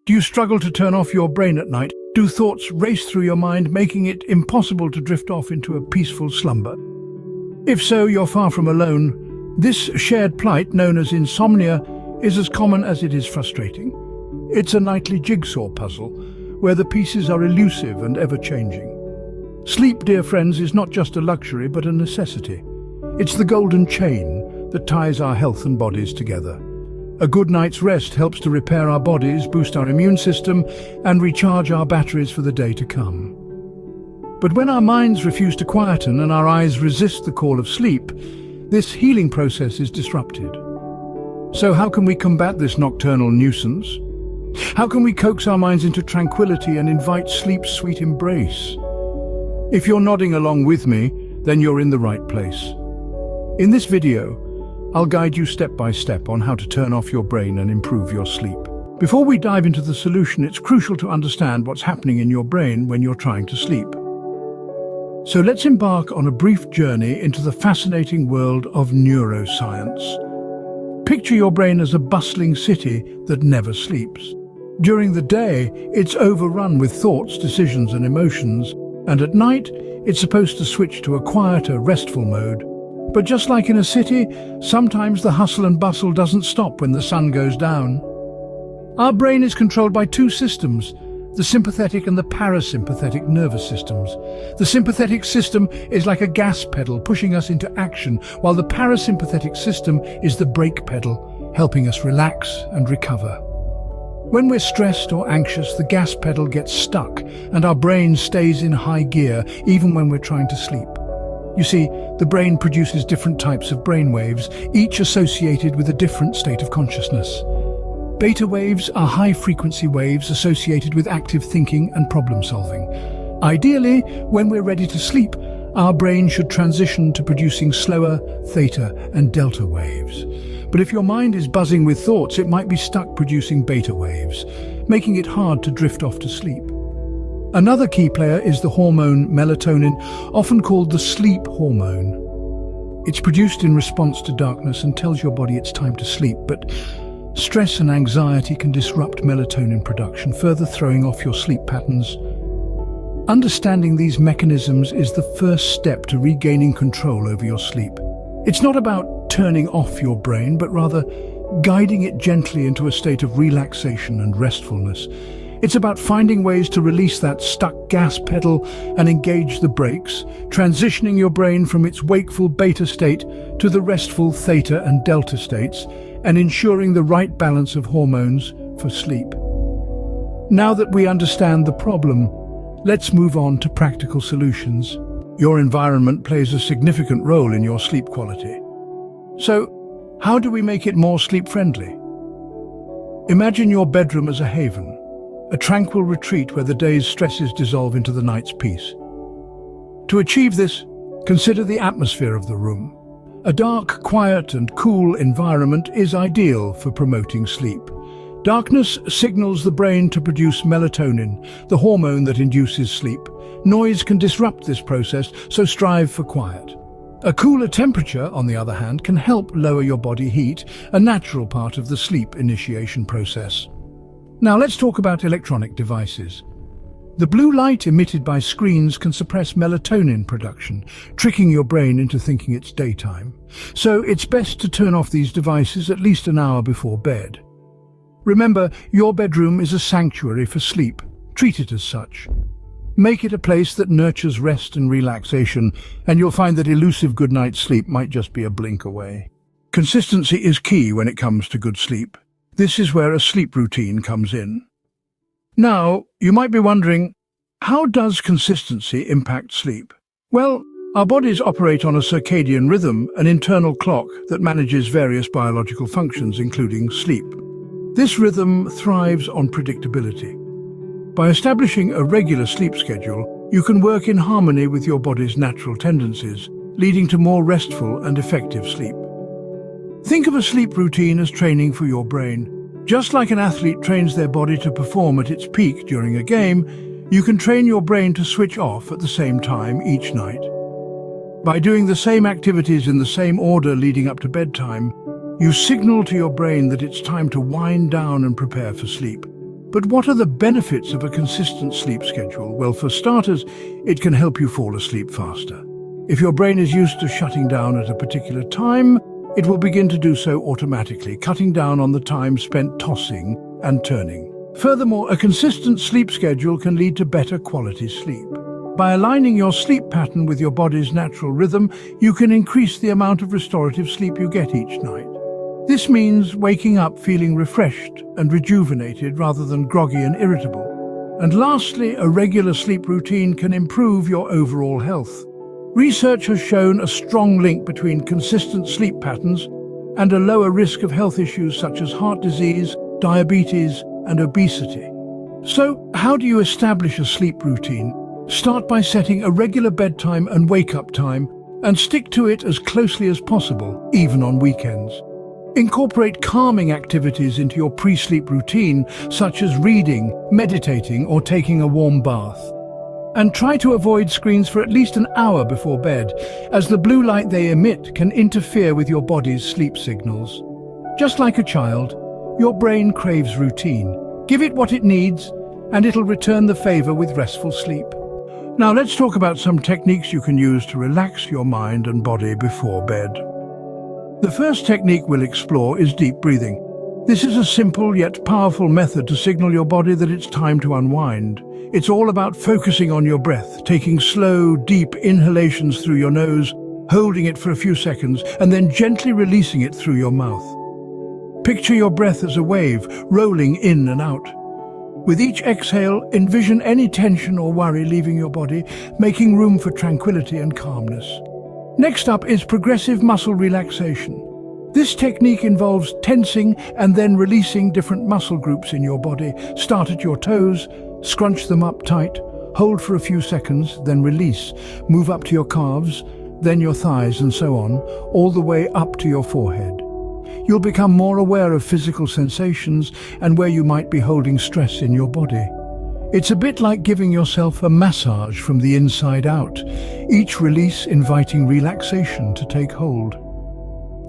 Do you struggle to turn off your brain at night? Do thoughts race through your mind, making it impossible to drift off into a peaceful slumber? If so, you're far from alone. This shared plight, known as insomnia, is as common as it is frustrating. It's a nightly jigsaw puzzle, where the pieces are elusive and ever-changing. Sleep, dear friends, is not just a luxury, but a necessity. It's the golden chain that ties our health and bodies together. A good night's rest helps to repair our bodies, boost our immune system, and recharge our batteries for the day to come. But when our minds refuse to quieten and our eyes resist the call of sleep, this healing process is disrupted. So how can we combat this nocturnal nuisance? How can we coax our minds into tranquility and invite sleep's sweet embrace? If you're nodding along with me, then you're in the right place. In this video, I'll guide you step by step on how to turn off your brain and improve your sleep. Before we dive into the solution, it's crucial to understand what's happening in your brain when you're trying to sleep. So let's embark on a brief journey into the fascinating world of neuroscience. Picture your brain as a bustling city that never sleeps. During the day, it's overrun with thoughts, decisions, and emotions, and at night, it's supposed to switch to a quieter, restful mode. But just like in a city, sometimes the hustle and bustle doesn't stop when the sun goes down. Our brain is controlled by two systems, the sympathetic and the parasympathetic nervous systems. The sympathetic system is like a gas pedal pushing us into action, while the parasympathetic system is the brake pedal, helping us relax and recover. When we're stressed or anxious, the gas pedal gets stuck and our brain stays in high gear even when we're trying to sleep. You see, the brain produces different types of brain waves, each associated with a different state of consciousness. Beta waves are high-frequency waves associated with active thinking and problem-solving. Ideally, when we're ready to sleep, our brain should transition to producing slower theta and delta waves. But if your mind is buzzing with thoughts, it might be stuck producing beta waves, making it hard to drift off to sleep. Another key player is the hormone melatonin, often called the sleep hormone. It's produced in response to darkness and tells your body it's time to sleep, but stress and anxiety can disrupt melatonin production, further throwing off your sleep patterns. Understanding these mechanisms is the first step to regaining control over your sleep. It's not about turning off your brain, but rather guiding it gently into a state of relaxation and restfulness. It's about finding ways to release that stuck gas pedal and engage the brakes, transitioning your brain from its wakeful beta state to the restful theta and delta states, and ensuring the right balance of hormones for sleep. Now that we understand the problem, let's move on to practical solutions. Your environment plays a significant role in your sleep quality. So, how do we make it more sleep-friendly? Imagine your bedroom as a haven, a tranquil retreat where the day's stresses dissolve into the night's peace. To achieve this, consider the atmosphere of the room. A dark, quiet, and cool environment is ideal for promoting sleep. Darkness signals the brain to produce melatonin, the hormone that induces sleep. Noise can disrupt this process, so strive for quiet. A cooler temperature, on the other hand, can help lower your body heat, a natural part of the sleep initiation process. Now let's talk about electronic devices. The blue light emitted by screens can suppress melatonin production, tricking your brain into thinking it's daytime. So it's best to turn off these devices at least an hour before bed. Remember, your bedroom is a sanctuary for sleep. Treat it as such. Make it a place that nurtures rest and relaxation, and you'll find that elusive good night's sleep might just be a blink away. Consistency is key when it comes to good sleep. This is where a sleep routine comes in. Now, you might be wondering, how does consistency impact sleep? Well, our bodies operate on a circadian rhythm, an internal clock that manages various biological functions, including sleep. This rhythm thrives on predictability. By establishing a regular sleep schedule, you can work in harmony with your body's natural tendencies, leading to more restful and effective sleep. Think of a sleep routine as training for your brain. Just like an athlete trains their body to perform at its peak during a game, you can train your brain to switch off at the same time each night. By doing the same activities in the same order leading up to bedtime, you signal to your brain that it's time to wind down and prepare for sleep. But what are the benefits of a consistent sleep schedule? Well, for starters, it can help you fall asleep faster. If your brain is used to shutting down at a particular time, it will begin to do so automatically, cutting down on the time spent tossing and turning. Furthermore, a consistent sleep schedule can lead to better quality sleep. By aligning your sleep pattern with your body's natural rhythm, you can increase the amount of restorative sleep you get each night. This means waking up feeling refreshed and rejuvenated rather than groggy and irritable. And lastly, a regular sleep routine can improve your overall health. Research has shown a strong link between consistent sleep patterns and a lower risk of health issues such as heart disease, diabetes, and obesity. So, how do you establish a sleep routine? Start by setting a regular bedtime and wake-up time, and stick to it as closely as possible, even on weekends. Incorporate calming activities into your pre-sleep routine, such as reading, meditating, or taking a warm bath. And try to avoid screens for at least an hour before bed, as the blue light they emit can interfere with your body's sleep signals. Just like a child, your brain craves routine. Give it what it needs, and it'll return the favor with restful sleep. Now let's talk about some techniques you can use to relax your mind and body before bed. The first technique we'll explore is deep breathing. This is a simple yet powerful method to signal your body that it's time to unwind. It's all about focusing on your breath, taking slow, deep inhalations through your nose, holding it for a few seconds, and then gently releasing it through your mouth. Picture your breath as a wave, rolling in and out. With each exhale, envision any tension or worry leaving your body, making room for tranquility and calmness. Next up is progressive muscle relaxation. This technique involves tensing and then releasing different muscle groups in your body. Start at your toes, scrunch them up tight, hold for a few seconds, then release. Move up to your calves, then your thighs, and so on, all the way up to your forehead. You'll become more aware of physical sensations and where you might be holding stress in your body. It's a bit like giving yourself a massage from the inside out, each release inviting relaxation to take hold.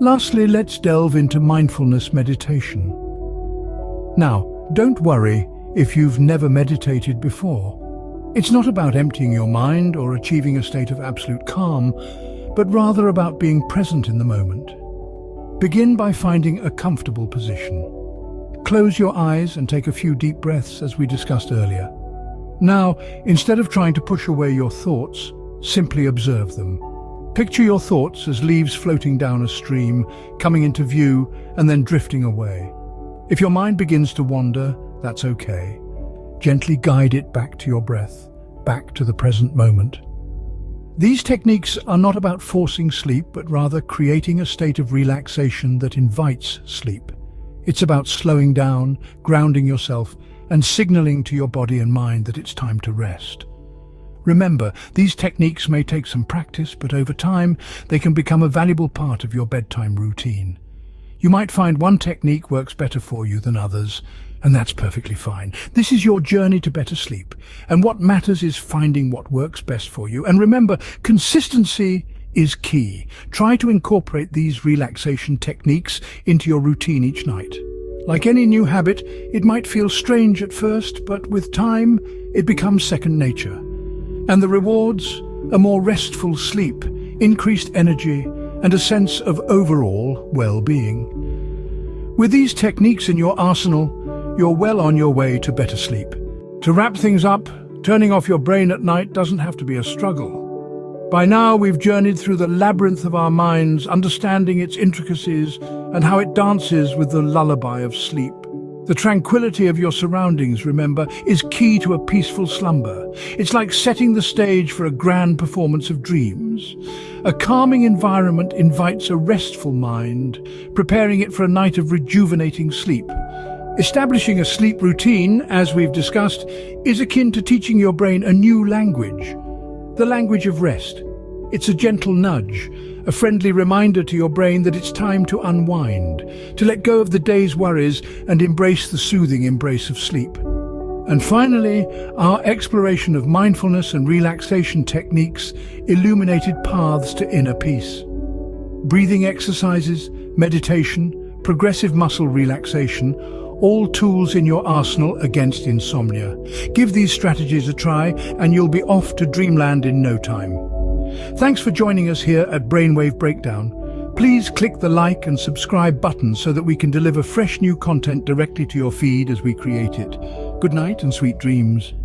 Lastly, let's delve into mindfulness meditation. Now, don't worry if you've never meditated before. It's not about emptying your mind or achieving a state of absolute calm, but rather about being present in the moment. Begin by finding a comfortable position. Close your eyes and take a few deep breaths as we discussed earlier. Now, instead of trying to push away your thoughts, simply observe them. Picture your thoughts as leaves floating down a stream, coming into view and then drifting away. If your mind begins to wander, that's okay. Gently guide it back to your breath, back to the present moment. These techniques are not about forcing sleep, but rather creating a state of relaxation that invites sleep. It's about slowing down, grounding yourself, and signaling to your body and mind that it's time to rest. Remember, these techniques may take some practice, but over time, they can become a valuable part of your bedtime routine. You might find one technique works better for you than others, and that's perfectly fine. This is your journey to better sleep, and what matters is finding what works best for you. And remember, consistency is key. Try to incorporate these relaxation techniques into your routine each night. Like any new habit, it might feel strange at first, but with time, it becomes second nature. And the rewards? A more restful sleep, increased energy, and a sense of overall well-being. With these techniques in your arsenal, you're well on your way to better sleep. To wrap things up, turning off your brain at night doesn't have to be a struggle. By now, we've journeyed through the labyrinth of our minds, understanding its intricacies and how it dances with the lullaby of sleep. The tranquility of your surroundings, remember, is key to a peaceful slumber. It's like setting the stage for a grand performance of dreams. A calming environment invites a restful mind, preparing it for a night of rejuvenating sleep. Establishing a sleep routine, as we've discussed, is akin to teaching your brain a new language, the language of rest. It's a gentle nudge, a friendly reminder to your brain that it's time to unwind, to let go of the day's worries and embrace the soothing embrace of sleep. And finally, our exploration of mindfulness and relaxation techniques illuminated paths to inner peace. Breathing exercises, meditation, progressive muscle relaxation, all tools in your arsenal against insomnia. Give these strategies a try and you'll be off to dreamland in no time. Thanks for joining us here at Brainwave Breakdown. Please click the like and subscribe button so that we can deliver fresh new content directly to your feed as we create it. Good night and sweet dreams.